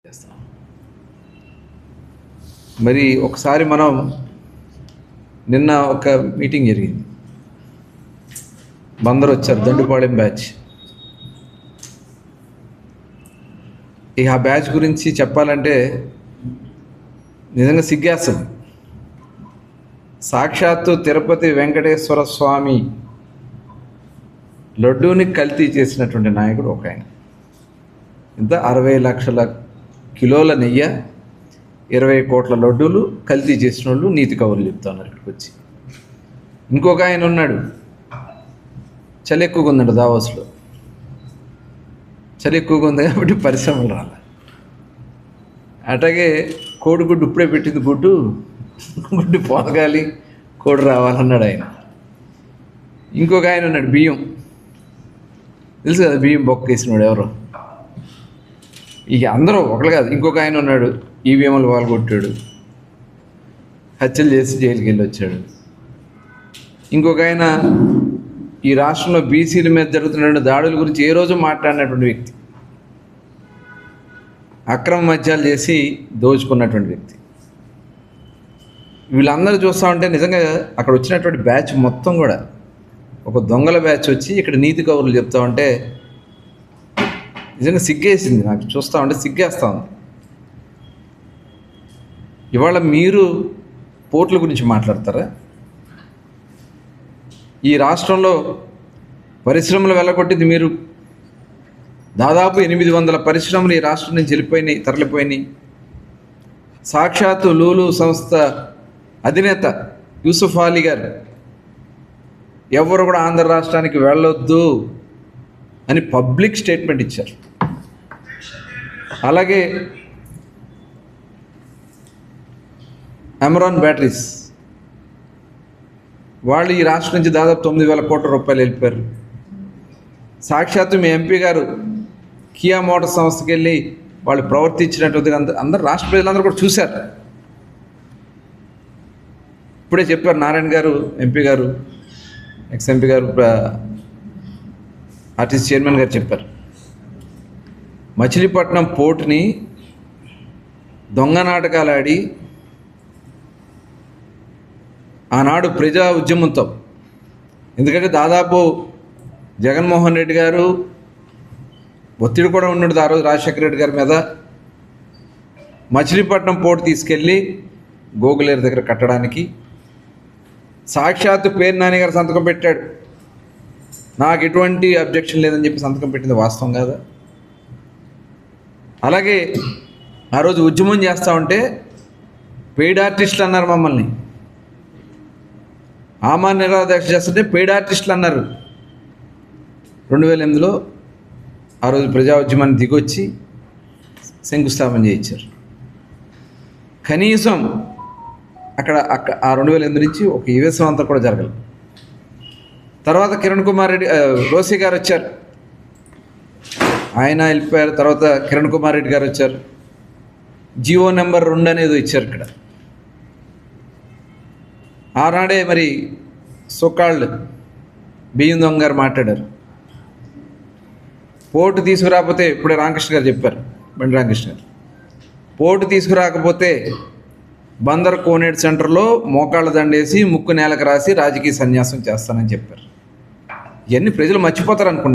చేస్తున్నాం. మరి ఒకసారి మనం నిన్న ఒక మీటింగ్ జరిగింది, అందరూ వచ్చారు, దండుపాళెం బ్యాచ్. ఇక ఆ బ్యాచ్ గురించి చెప్పాలంటే నిజంగా సిగ్గేస్తుంది. సాక్షాత్తు తిరుపతి వెంకటేశ్వర స్వామి లడ్డూని కల్తీ చేసినటువంటి నాయకుడు ఒక ఆయన. ఇంత 60 లక్షల కిలోల నెయ్యి, 20 కోట్ల లడ్డూలు కల్తీ చేసిన వాళ్ళు నీతి కబుర్లు చెప్తా ఉన్నారు ఇక్కడికి వచ్చి. ఇంకొక ఆయన ఉన్నాడు, చలి ఎక్కువగా ఉందండి దావోస్లో. చలి ఎక్కువగా ఉంది కాబట్టి పరిశ్రమలు రాలి. అట్లాగే కోడిగుడ్డు ఇప్పుడే పెట్టింది, గుడ్డు పోతగాలి, కోడి రావాలన్నాడు ఆయన. ఇంకొక ఆయన ఉన్నాడు, బియ్యం తెలుసు కదా, బియ్యం బొక్కేసినాడు ఎవరో. ఇక అందరూ ఒకరు కాదు. ఇంకొక ఆయన ఉన్నాడు, ఈవీఎంలు పాల్గొట్టాడు, హత్యలు చేసి జైలుకి వెళ్ళి వచ్చాడు. ఇంకొక ఆయన ఈ రాష్ట్రంలో బీసీల మీద జరుగుతున్న దాడుల గురించి ఏ రోజు మాట్లాడినటువంటి వ్యక్తి, అక్రమ మద్యాలు చేసి దోచుకున్నటువంటి వ్యక్తి. వీళ్ళందరూ చూస్తూ ఉంటే నిజంగా అక్కడ వచ్చినటువంటి బ్యాచ్ మొత్తం కూడా ఒక దొంగల బ్యాచ్ వచ్చి ఇక్కడ నీతి కబుర్లు చెప్తా ఉంటే నిజంగా సిగ్గేసింది నాకు. చూస్తూ ఉంటే సిగ్గేస్తూ ఉంది. ఇవాళ మీరు పోర్టుల గురించి మాట్లాడతారా? ఈ రాష్ట్రంలో పరిశ్రమలు వెళ్ళగొట్టింది మీరు. దాదాపు 800 పరిశ్రమలు ఈ రాష్ట్రం నుంచి వెళ్ళిపోయినాయి, తరలిపోయినాయి. సాక్షాత్తు లూలు సంస్థ అధినేత యూసుఫ్ అలీ గారు ఎవరు కూడా ఆంధ్ర రాష్ట్రానికి వెళ్ళొద్దు అని పబ్లిక్ స్టేట్మెంట్ ఇచ్చారు. అలాగే అమెరాన్ బ్యాటరీస్ వాళ్ళు ఈ రాష్ట్రం నుంచి దాదాపు 9,000 కోట్ల రూపాయలు వెళ్ళిపోయారు. సాక్షాత్తు మీ ఎంపీ గారు కియా మోటార్ సంస్థకి వెళ్ళి వాళ్ళు ప్రవర్తించినట్టు అందరు రాష్ట్ర ప్రజలందరూ కూడా చూశారు. ఇప్పుడే చెప్పారు నారాయణ గారు, ఎంపీ గారు, ఎక్స్ ఎంపీ గారు, ఆర్టీసీ చైర్మన్ గారు చెప్పారు, మచిలీపట్నం పోర్టుని దొంగ నాటకాలు ఆడి ఆనాడు ప్రజా ఉద్యమంతో, ఎందుకంటే దాదాపు జగన్మోహన్ రెడ్డి గారు ఒత్తిడి కూడా ఉన్నది ఆ రోజు రాజశేఖర రెడ్డి గారి మీద, మచిలీపట్నం పోర్టు తీసుకెళ్ళి గోగులేరు దగ్గర కట్టడానికి సాక్షాత్తు పేరు నాని గారు సంతకం పెట్టాడు. నాకు ఎటువంటి అబ్జెక్షన్ లేదని చెప్పి సంతకం పెట్టింది వాస్తవం కాదా? అలాగే ఆ రోజు ఉద్యమం చేస్తూ ఉంటే పెయిడ్ ఆర్టిస్టులు అన్నారు మమ్మల్ని. ఆమా నిరాదీక్ష చేస్తుంటే పెయిడ్ ఆర్టిస్టులు అన్నారు. 2008లో ఆ రోజు ప్రజా ఉద్యమాన్ని దిగొచ్చి శంకుస్థాపన చేయించారు. కనీసం అక్కడ ఆ 2008 నుంచి ఒక ఈవేశం అంతా కూడా జరగలేదు. తర్వాత కిరణ్ కుమార్ రెడ్డి, రోసీ గారు వచ్చారు, ఆయన వెళ్ళిపోయారు. తర్వాత కిరణ్ కుమార్ రెడ్డి గారు వచ్చారు, జియో నెంబర్ 2 అనేది ఇచ్చారు ఇక్కడ. ఆనాడే మరి సోకాల్డ్ బియ్యం దొంగ గారు మాట్లాడారు, పోర్టు తీసుకురాకపోతే, ఇప్పుడే రామకృష్ణ గారు చెప్పారు, బండి రామకృష్ణ గారు, పోర్టు తీసుకురాకపోతే బందర్ కోనేట్ సెంటర్లో మోకాళ్ళ దండేసి ముక్కు నేలకు రాసి రాజకీయ సన్యాసం చేస్తానని చెప్పారు. ఇవన్నీ ప్రజలు మర్చిపోతారు అనుకుంటున్నారు.